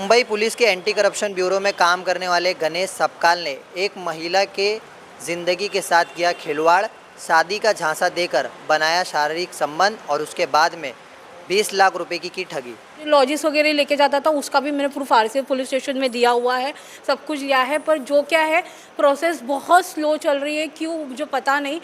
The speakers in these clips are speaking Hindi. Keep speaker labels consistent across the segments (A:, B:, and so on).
A: मुंबई पुलिस के एंटी करप्शन ब्यूरो में काम करने वाले गणेश सपकाल ने एक महिला के ज़िंदगी के साथ किया खिलवाड़, शादी का झांसा देकर बनाया शारीरिक संबंध और उसके बाद में 20 लाख रुपए की ठगी।
B: लॉजिस वगैरह लेके जाता था, उसका भी मैंने प्रूफ आरसीएफ पुलिस स्टेशन में दिया हुआ है, सब कुछ दिया है। पर जो क्या है, प्रोसेस बहुत स्लो चल रही है, क्यों मुझे पता नहीं।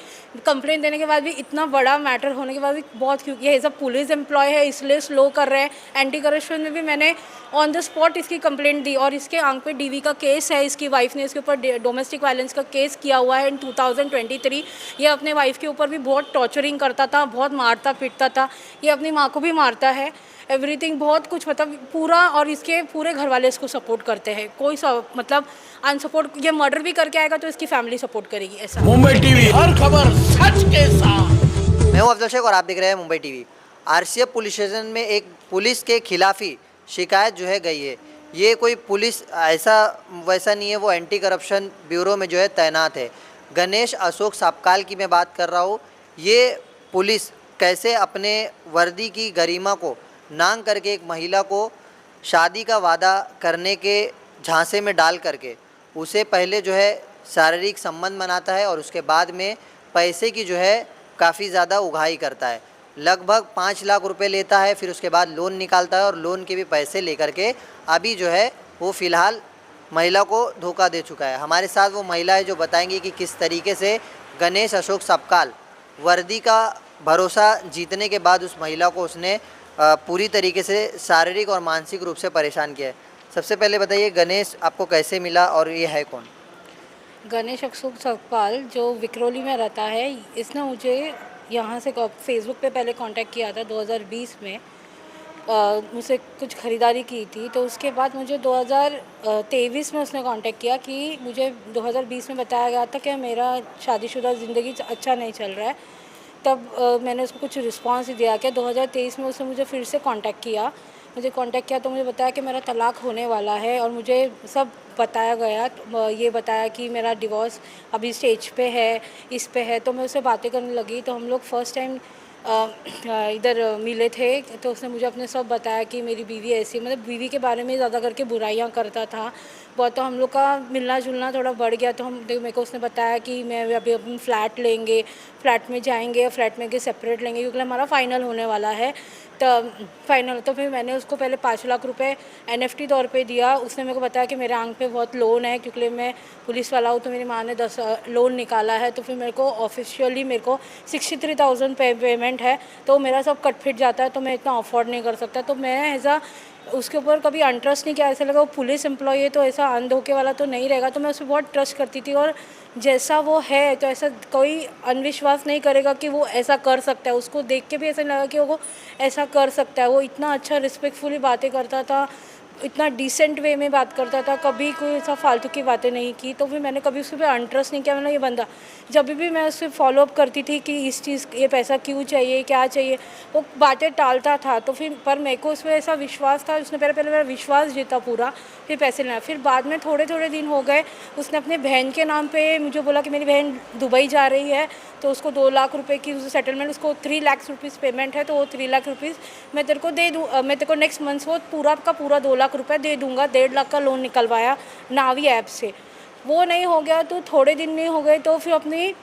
B: कंप्लेंट देने के बाद भी, इतना बड़ा मैटर होने के बाद भी बहुत, क्योंकि ये सब पुलिस एम्प्लॉय है इसलिए स्लो कर रहे हैं। एंटी करप्शन में भी मैंने ऑन द स्पॉट इसकी कंप्लेंट दी और इसके आंख पे डीवी का केस है। इसकी वाइफ ने इसके ऊपर डोमेस्टिक वायलेंस का केस किया हुआ है इन 2023। ये अपने वाइफ के ऊपर भी बहुत टॉर्चरिंग करता था, बहुत मारता पीटता था। ये अपनी माँ को भी मारता है, एवरीथिंग बहुत कुछ, मतलब पूरा। और इसके पूरे घर वाले इसको सपोर्ट करते हैं। कोई मतलब अनसपोर्ट, ये मर्डर भी करके आएगा तो इसकी फैमिली सपोर्ट करेगी, ऐसा।
C: मुंबई टीवी, हर खबर सच के साथ।
A: मैं हूं अफजल शेख और आप देख रहे हैं Mumbai TV. RCF police station में एक पुलिस के खिलाफ ही शिकायत जो है गई है। ये कोई पुलिस ऐसा वैसा नहीं है, वो एंटी करप्शन ब्यूरो में जो है तैनात है। गणेश अशोक सपकाल की मैं बात कर रहा हूँ। ये पुलिस कैसे अपने वर्दी की गरिमा को नांग करके एक महिला को शादी का वादा करने के झांसे में डाल करके उसे पहले जो है शारीरिक संबंध बनाता है और उसके बाद में पैसे की जो है काफ़ी ज़्यादा उगाही करता है। लगभग 5 लाख रुपए लेता है, फिर उसके बाद लोन निकालता है और लोन के भी पैसे लेकर के अभी जो है वो फ़िलहाल महिला को धोखा दे चुका है। हमारे साथ वो महिला है जो बताएंगी कि किस तरीके से गणेश अशोक सपकाल वर्दी का भरोसा जीतने के बाद उस महिला को उसने पूरी तरीके से शारीरिक और मानसिक रूप से परेशान किया है। सबसे पहले बताइए, गणेश आपको कैसे मिला और ये है कौन?
B: गणेश अशोक सपकाल जो विक्रोली में रहता है, इसने मुझे यहाँ से फेसबुक पे पहले कांटेक्ट किया था 2020 में। मुझसे कुछ ख़रीदारी की थी, तो उसके बाद मुझे 2023 में उसने कांटेक्ट किया कि मुझे 2020 में बताया गया था कि मेरा शादीशुदा ज़िंदगी अच्छा नहीं चल रहा है। तब मैंने उसको कुछ रिस्पांस दिया कि 2023 में उसने मुझे फिर से कांटेक्ट किया। तो मुझे बताया कि मेरा तलाक होने वाला है और मुझे सब बताया गया। ये बताया कि मेरा डिवोर्स अभी स्टेज पे है, इस पे है। तो मैं उससे बातें करने लगी, तो हम लोग फर्स्ट टाइम इधर मिले थे। तो उसने मुझे अपने सब बताया कि मेरी बीवी ऐसी, मतलब बीवी के बारे में ज़्यादा करके बुराइयां करता था बहुत। तो हम लोग का मिलना जुलना थोड़ा बढ़ गया। तो मेरे को उसने बताया कि मैं अभी अपन फ्लैट लेंगे, फ्लैट में जाएंगे, फ्लैट में सेपरेट लेंगे, क्योंकि हमारा फ़ाइनल होने वाला है। तो फिर मैंने उसको पहले 5 लाख रुपए एनएफटी तौर पे दिया। उसने मेरे को बताया कि मेरे आंख पे बहुत लोन है, क्योंकि मैं पुलिस वाला हूँ। तो मेरी माँ ने 10 लोन निकाला है। तो फिर मेरे को ऑफिशियली मेरे को 63,000 पेमेंट है। तो मेरा सब कट फिट जाता है, तो मैं इतना अफोर्ड नहीं कर सकता। तो मैं ऐसा उसके ऊपर कभी अनट्रस्ट नहीं किया। ऐसा लगा वो पुलिस एम्प्लॉय है तो ऐसा अनधोखे वाला तो नहीं रहेगा। तो मैं उस पर बहुत ट्रस्ट करती थी, और जैसा वो है तो ऐसा कोई अनविश्वास नहीं करेगा कि वो ऐसा कर सकता है। उसको देख के भी ऐसा लगा कि वो ऐसा कर सकता है। वो इतना अच्छा रिस्पेक्टफुली बातें करता था, इतना डिसेंट वे में बात करता था, कभी कोई ऐसा फालतू की बातें नहीं की। तो फिर मैंने कभी उस पर अनट्रस्ट नहीं किया। मैंने ये बंदा, जब भी मैं उससे फॉलोअप करती थी कि इस चीज़, ये पैसा क्यों चाहिए, क्या चाहिए, वो बातें टालता था। तो फिर पर मेरे को उस पर ऐसा विश्वास था, उसने पहले मेरा विश्वास जीता पूरा, फिर पैसे लेना। फिर बाद में थोड़े थोड़े दिन हो गए, उसने अपने बहन के नाम पे मुझे बोला कि मेरी बहन दुबई जा रही है, तो उसको 2 लाख रुपए की सेटलमेंट, उसको 3 लाख रुपीज़ पेमेंट है, तो वो 3 लाख रुपीज़ मैं तेरे को दे दूँ, मैं तेरे को नेक्स्ट मंथ वो पूरा का पूरा 2 लाख रुपए दे दूँगा। 1.5 लाख का लोन निकलवाया नावी ऐप से। वो नहीं हो गया तो थोड़े दिन नहीं हो गए, तो फिर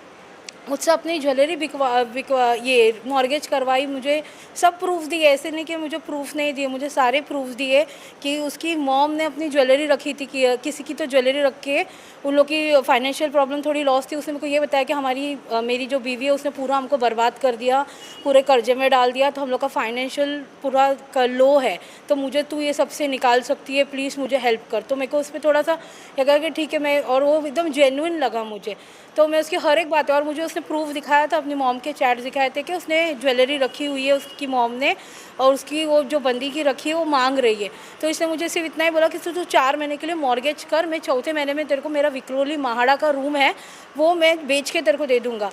B: मुझसे अपनी ज्वेलरी बिकवा ये मॉर्गेज करवाई। मुझे सब प्रूफ दिए, ऐसे नहीं कि मुझे प्रूफ नहीं दिए, मुझे सारे प्रूफ दिए कि उसकी मॉम ने अपनी ज्वेलरी रखी थी, कि किसी की तो ज्वेलरी रख के उन लोग की फाइनेंशियल प्रॉब्लम थोड़ी लॉस थी। उसने मेरे को ये बताया कि मेरी जो बीवी है उसने पूरा हमको बर्बाद कर दिया, पूरे कर्जे में डाल दिया, तो हम लोग का फाइनेंशियल पूरा लो है, तो मुझे तू ये सबसे निकाल सकती है, प्लीज़ मुझे हेल्प कर। तो मेरे को उस पर थोड़ा सा लगा कि ठीक है, मैं, और वो एकदम जेन्युइन लगा मुझे। तो मैं उसकी हर एक बात, और मुझे उसने प्रूफ दिखाया था, अपनी मॉम के चैट दिखाए थे कि उसने ज्वेलरी रखी हुई है उसकी मॉम ने, और उसकी वो जो बंदी की रखी है वो मांग रही है। तो इसने मुझे सिर्फ इतना ही बोला कि तू 4 महीने के लिए मॉर्गेज कर, मैं 4थे महीने में तेरे को मेरा विक्रोली महाड़ा का रूम है वो मैं बेच के तेरे को दे दूँगा।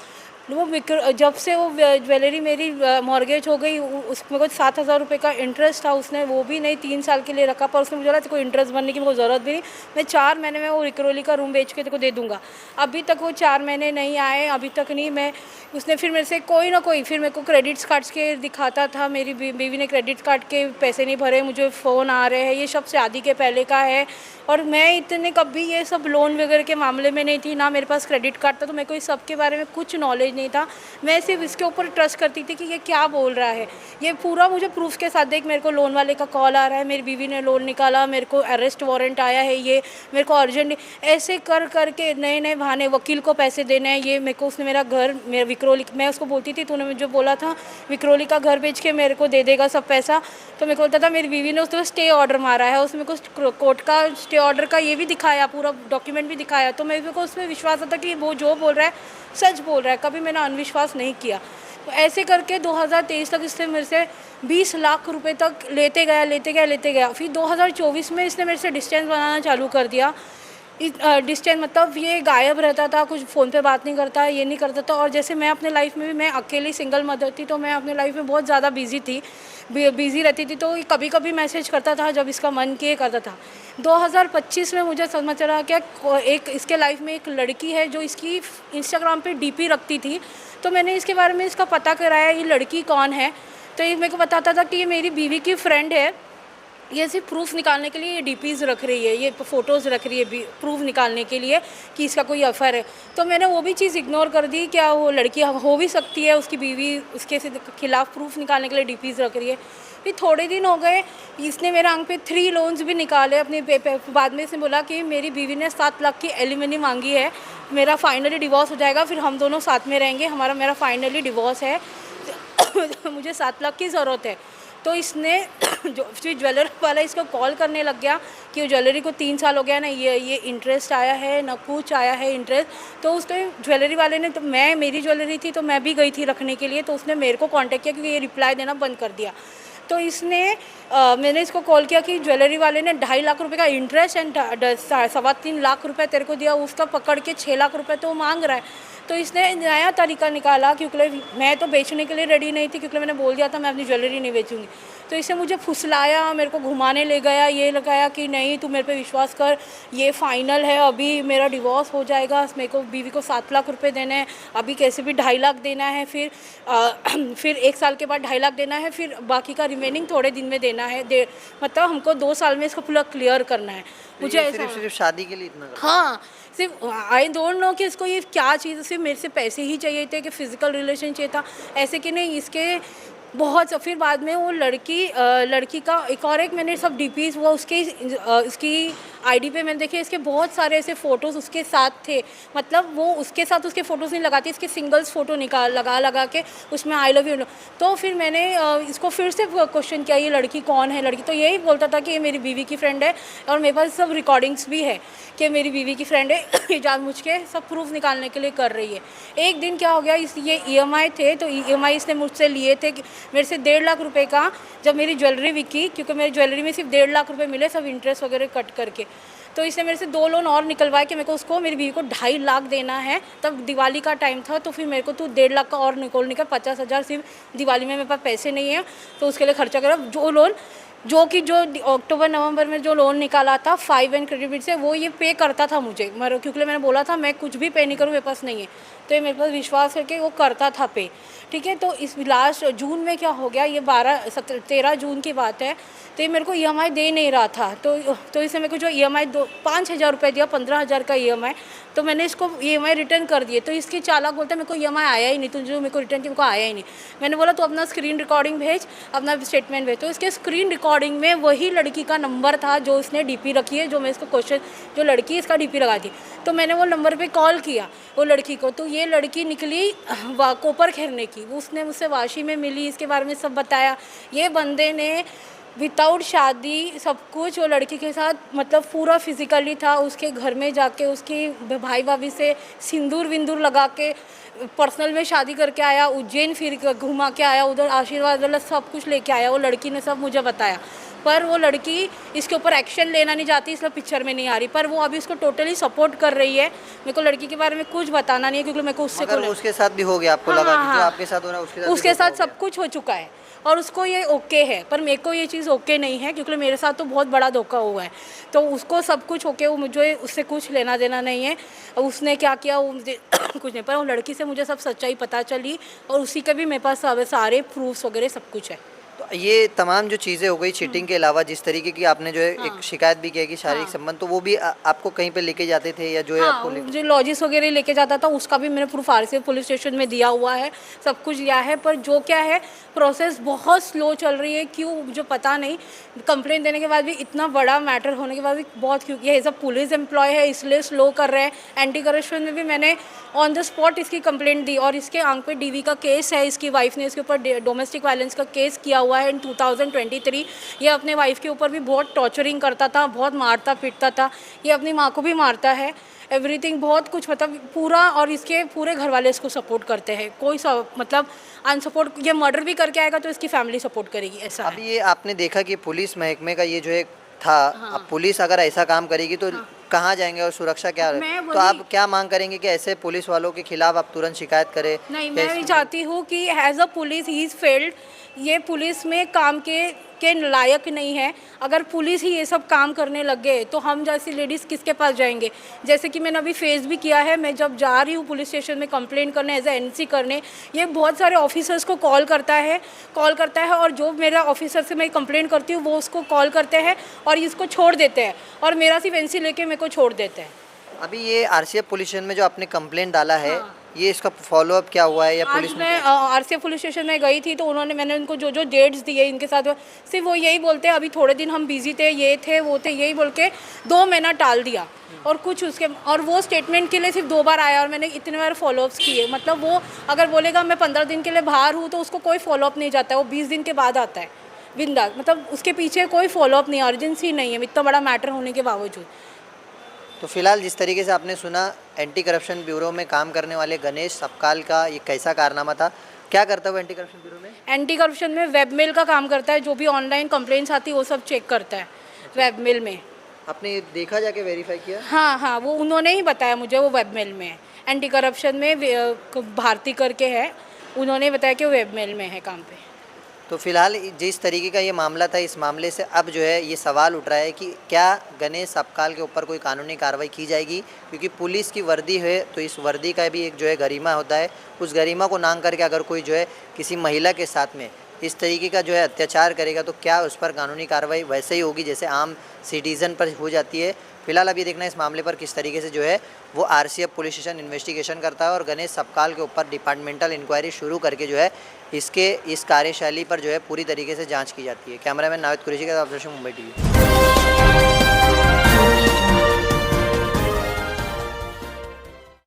B: जब से वो ज्वेलरी मेरी मॉर्गेज हो गई, उसमें कुछ 7,000 रुपये का इंटरेस्ट था, उसने वो भी नहीं 3 साल के लिए रखा, पर उसने मुझे बोला कोई इंटरेस्ट भरने की मेरे को ज़रूरत भी नहीं, मैं 4 महीने में वो विक्रोली का रूम बेच के तेरे को दे दूँगा। अभी तक वो 4 महीने नहीं आए, अभी तक नहीं। मैं उसने फिर मेरे से कोई ना कोई फिर मेरे को क्रेडिट्स कार्ड्स के दिखाता था, मेरी बीवी ने क्रेडिट कार्ड के पैसे नहीं भरे, मुझे फ़ोन आ रहे हैं, ये सब शादी के पहले का है। और मैं इतने कभी ये सब लोन वगैरह के मामले में नहीं थी, ना मेरे पास क्रेडिट कार्ड था, तो मेरे को इस सब के बारे में कुछ नॉलेज नहीं था। मैं सिर्फ इसके ऊपर ट्रस्ट करती थी कि ये क्या बोल रहा है। ये पूरा मुझे प्रूफ के साथ देख, मेरे को लोन वाले का कॉल आ रहा है, मेरी बीवी ने लोन निकाला, मेरे को अरेस्ट वारंट आया है, ये मेरे को अर्जेंट, ऐसे कर करके नए नए बहाने, वकील को पैसे देने हैं, ये मेरे को उसने मेरा घर, मेरा विक्रोली, मैं उसको बोलती थी, तूने मुझे बोला था विक्रोली का घर बेच के मेरे को दे देगा सब पैसा, तो मेरे को बोलता था। मेरी बीवी ने उसको स्टे ऑर्डर मारा है, उसमें कुछ कोर्ट का स्टे ऑर्डर का ये भी दिखाया, पूरा डॉक्यूमेंट भी दिखाया, तो मेरे को उसमें विश्वास था कि वो जो बोल रहा है सच बोल रहा है, कभी मैंने अनविश्वास नहीं किया। तो ऐसे करके 2023 तक इससे मेरे से 20 लाख रुपए तक लेते गया। फिर 2024 में इसने मेरे से डिस्टेंस बनाना चालू कर दिया। डिस्टेंस मतलब ये गायब रहता था, कुछ फ़ोन पे बात नहीं करता, ये नहीं करता था। और जैसे मैं अपने लाइफ में भी, मैं अकेली सिंगल मदर थी, तो मैं अपने लाइफ में बहुत ज़्यादा बिज़ी रहती थी, तो कभी कभी मैसेज करता था जब इसका मन किए करता था। 2025 में मुझे समझ चला कि एक इसके लाइफ में एक लड़की है जो इसकी इंस्टाग्राम पे डीपी रखती थी, तो मैंने इसके बारे में इसका पता कराया, ये लड़की कौन है। तो ये मेरे को बताता था कि ये मेरी बीवी की फ्रेंड है, ये सिर्फ प्रूफ निकालने के लिए ये डीपीज़ रख रही है, ये फ़ोटोज़ रख रही है प्रूफ निकालने के लिए कि इसका कोई अफेयर है। तो मैंने वो भी चीज़ इग्नोर कर दी, क्या वो लड़की हो भी सकती है, उसकी बीवी उसके खिलाफ़ प्रूफ निकालने के लिए डीपीज़ रख रही है। फिर थोड़े दिन हो गए, इसने मेरे अंक पे 3 लोन्स भी निकाले अपने बाद में इसने बोला कि मेरी बीवी ने 7 लाख की एलिमनी मांगी है, मेरा फाइनली डिवोर्स हो जाएगा, फिर हम दोनों साथ में रहेंगे, मेरा फाइनली डिवोर्स है, मुझे 7 लाख की ज़रूरत है। तो इसने जो फिर ज्वेलरी वाला इसको कॉल करने लग गया कि ज्वेलरी को 3 साल हो गया ना, ये इंटरेस्ट आया है ना, कुछ आया है इंटरेस्ट। तो उसने ज्वेलरी वाले ने, तो मेरी ज्वेलरी थी तो मैं भी गई थी रखने के लिए, तो उसने मेरे को कांटेक्ट किया क्योंकि ये रिप्लाई देना बंद कर दिया। तो इसने मैंने इसको कॉल किया कि ज्वेलरी वाले ने 2.5 लाख रुपए का इंटरेस्ट एंड 3.25 लाख रुपए तेरे को दिया, उसका पकड़ के 6 लाख रुपए तो मांग रहा है। तो इसने नया तरीका निकाला, क्योंकि मैं तो बेचने के लिए रेडी नहीं थी, क्योंकि मैंने बोल दिया था मैं अपनी ज्वेलरी नहीं बेचूंगी। तो इसने मुझे फुसलाया, मेरे को घुमाने ले गया, ये लगाया कि नहीं तू मेरे पे विश्वास कर, ये फाइनल है, अभी मेरा डिवोर्स हो जाएगा, मेरे को बीवी को 7 लाख रुपए देने हैं, अभी कैसे भी 2.5 लाख देना है, फिर 1 साल के बाद 2.5 लाख देना है, फिर बाकी का रिमेनिंग थोड़े दिन में देना है, मतलब हमको 2 साल में इसको पूरा क्लियर करना है। मुझे
A: सिर्फ शादी के लिए इतना
B: हाँ, सिर्फ आई डोंट नो कि इसको ये क्या चीज़, सिर्फ मेरे से पैसे ही चाहिए थे कि फ़िज़िकल रिलेशन चाहिए था, ऐसे कि नहीं इसके बहुत। फिर बाद में वो लड़की का एक मैंने सब डीपीज हुआ उसकी आईडी पे मैंने देखे, इसके बहुत सारे ऐसे फ़ोटोज़ उसके साथ थे, मतलब वो उसके साथ उसके फ़ोटोज़ नहीं लगाती, इसके सिंगल्स फ़ोटो लगा के उसमें आई लव यू। तो फिर मैंने इसको फिर से क्वेश्चन किया ये लड़की कौन है, तो यही बोलता था कि ये मेरी बीवी की फ्रेंड है, और मेरे पास सब रिकॉर्डिंग्स भी है कि मेरी बीवी की फ्रेंड है, ये जानबूझ के सब प्रूफ निकालने के लिए कर रही है। एक दिन क्या हो गया, ये EMI थे, तो EMI इसने मुझसे लिए थे मेरे से 1.5 लाख रुपए का, जब मेरी ज्वेलरी बिकी, क्योंकि मेरी ज्वेलरी में सिर्फ 1.5 लाख रुपए मिले, सब इंटरेस्ट वगैरह कट करके। तो इसने मेरे से 2 लोन और निकलवाए कि मेरे को उसको मेरी बीवी को 2.5 लाख देना है, तब दिवाली का टाइम था, तो फिर मेरे को तू 1.5 लाख का और निकल 50,000 सिर्फ दिवाली में मेरे पास पैसे नहीं है, तो उसके लिए खर्चा करा। जो अक्टूबर नवंबर में जो लोन निकाला था 5 एंड क्रेडिट से, वो ये पे करता था मुझे, क्योंकि मैंने बोला था मैं कुछ भी पे नहीं करूँ, मेरे पास नहीं है, तो ये मेरे पास विश्वास करके वो करता था पे, ठीक है। तो इस लास्ट जून में क्या हो गया, ये 13 जून की बात है, तो ये मेरे को EMI दे नहीं रहा था, तो इसने मेरे को जो EMI 5,000 रुपये दिया, 15,000 का EMI, तो मैंने इसको EMI रिटर्न कर दिए। तो इसकी चालाक बोलता है मेरे को EMI आया ही नहीं, तुझे जो मेरे को रिटर्न किया मेरे को आया ही नहीं। मैंने बोला तो अपना स्क्रीन रिकॉर्डिंग भेज, अपना स्टेटमेंट भेज। तो इसके स्क्रीन रिकॉर्डिंग में वही लड़की का नंबर था जो इसने DP रखी है, जो मैं इसको क्वेश्चन, जो लड़की इसका DP लगा थी। तो मैंने वो नंबर पर कॉल किया वो लड़की को, तो ये लड़की निकली कोपर खेरने की, उसने मुझसे वाशी में मिली, इसके बारे में सब बताया। ये बंदे ने विदाउट शादी सब कुछ वो लड़की के साथ मतलब पूरा फिजिकली था। उसके घर में जाके उसके भाई भाभी से सिंदूर विंदूर लगा के पर्सनल में शादी करके आया, उज्जैन फिर घुमा के आया, उधर आशीर्वाद वाला सब कुछ लेके आया। वो लड़की ने सब मुझे बताया, पर वो लड़की इसके ऊपर एक्शन लेना नहीं चाहती, इसलिए पिक्चर में नहीं आ रही। पर वो अभी उसको टोटली सपोर्ट कर रही है। मेरे को लड़की के बारे में कुछ बताना नहीं है क्योंकि मेरे को उससे
A: मगर उसके साथ भी हो गया, आपको लगा कि जो आपके साथ हो रहा है
B: उसके साथ
A: हो
B: सब कुछ हो चुका है और उसको ये ओके है, पर मेरे को ये चीज़ ओके नहीं है क्योंकि मेरे साथ तो बहुत बड़ा धोखा हुआ है। तो उसको सब कुछ ओके, वो मुझे उससे कुछ लेना देना नहीं है। उसने क्या किया वो मुझे कुछ नहीं, पर वो लड़की से मुझे सब सच्चाई पता चली और उसी के भी मेरे पास सारे प्रूफ्स वगैरह सब कुछ है।
A: तो ये तमाम जो चीज़ें हो गई चीटिंग के अलावा, जिस तरीके की आपने जो है एक शिकायत भी की है कि शारीरिक संबंध, तो वो भी आपको कहीं पे लेके जाते थे या जो है आपको
B: जो लॉजिस वगैरह लेके जाता था उसका भी मैंने प्रूफ आरसीएफ पुलिस स्टेशन में दिया हुआ है, सब कुछ लिया है। पर जो क्या है प्रोसेस बहुत स्लो चल रही है, क्यों मुझे पता नहीं। कंप्लेंट देने के बाद भी, इतना बड़ा मैटर होने के बाद भी बहुत, क्योंकि ये सब पुलिस एम्प्लॉय है इसलिए स्लो कर रहे हैं। एंटी करप्शन में भी मैंने ऑन द स्पॉट इसकी कंप्लेंट दी और इसके आंख पे डीवी का केस है। इसकी वाइफ ने इसके ऊपर डोमेस्टिक वायलेंस का केस किया हुआ है इन 2023। ये अपने वाइफ के ऊपर भी बहुत टॉर्चरिंग करता था, बहुत मारता पीटता था। ये अपनी माँ को भी मारता है, एवरीथिंग बहुत कुछ, मतलब पूरा। और इसके पूरे घर वाले इसको सपोर्ट करते हैं। कोई मतलब अनसपोर्ट, ये मर्डर भी करके आएगा तो इसकी फैमिली सपोर्ट करेगी, ऐसा है।
A: अभी ये आपने देखा कि पुलिस महकमे का ये जो है था, अब पुलिस अगर ऐसा काम करेगी तो कहाँ जाएंगे और सुरक्षा क्या है? तो आप क्या मांग करेंगे कि ऐसे पुलिस वालों के खिलाफ आप तुरंत शिकायत करें?
B: नहीं, मैं भी चाहती हूँ कि as a police he is failed. ये पुलिस में काम के लायक नहीं है। अगर पुलिस ही ये सब काम करने लग गए तो हम जैसी लेडीज़ किसके पास जाएंगे? जैसे कि मैंने अभी फेस भी किया है, मैं जब जा रही हूँ पुलिस स्टेशन में कंप्लेंट करने, एज ए एनसी करने, ये बहुत सारे ऑफिसर्स को कॉल करता है और जो मेरा ऑफिसर से मैं कंप्लेंट करती हूँ वो उसको कॉल करते हैं और इसको छोड़ देते हैं और मेरा सिर्फ एनसी लेके मेरे को छोड़ देते हैं।
A: अभी ये आरसीएफ पुलिस स्टेशन में जो आपने कंप्लेंट डाला है, ये इसका फॉलोअप क्या हुआ है या पुलिस
B: आज मैं आरसीएफ पुलिस स्टेशन में गई थी तो मैंने उनको जो डेट्स दिए इनके साथ, सिर्फ वो यही बोलते हैं अभी थोड़े दिन हम बिजी थे, ये थे वो थे, यही बोल के 2 महीना टाल दिया। और कुछ उसके, और वो स्टेटमेंट के लिए सिर्फ 2 बार आया और मैंने इतने बार फॉलोअप्स किए। मतलब वो अगर बोलेगा मैं 15 दिन के लिए बाहर हूँ तो उसको कोई फॉलोअप नहीं जाता है, वो 20 दिन के बाद आता है बिंदास। मतलब उसके पीछे कोई फॉलोअप नहीं, अर्जेंसी नहीं है इतना बड़ा मैटर होने के बावजूद।
A: तो फिलहाल जिस तरीके से आपने सुना, एंटी करप्शन ब्यूरो में काम करने वाले गणेश सपकाल का ये कैसा कारनामा था, क्या करता है वो एंटी करप्शन ब्यूरो में?
B: एंटी करप्शन में वेबमेल का काम करता है, जो भी ऑनलाइन कंप्लेंट्स आती है वो सब चेक करता है वेबमेल में।
A: आपने देखा, जाके वेरीफाई किया?
B: हाँ, वो उन्होंने ही बताया मुझे, वो वेबमेल में है। एंटी करप्शन में भारती करके है, उन्होंने बताया कि वो वेबमेल में है काम पे।
A: तो फिलहाल जिस तरीके का ये मामला था, इस मामले से अब जो है ये सवाल उठ रहा है कि क्या गणेश सपकाल के ऊपर कोई कानूनी कार्रवाई की जाएगी? क्योंकि पुलिस की वर्दी है तो इस वर्दी का भी एक जो है गरिमा होता है, उस गरिमा को नांग करके अगर कोई जो है किसी महिला के साथ में इस तरीके का जो है अत्याचार करेगा तो क्या उस पर कानूनी कार्रवाई वैसे ही होगी जैसे आम सिटीज़न पर हो जाती है? फिलहाल अभी देखना इस मामले पर किस तरीके से जो है वो आरसीएफ पुलिस स्टेशन इन्वेस्टिगेशन करता है और गणेश सपकाल के ऊपर डिपार्टमेंटल इंक्वायरी शुरू करके जो है इस कार्यशैली पर जो है पूरी तरीके से जांच की जाती है। कैमरामैन नाविद कुरैशी के साथ मुंबई टीवी।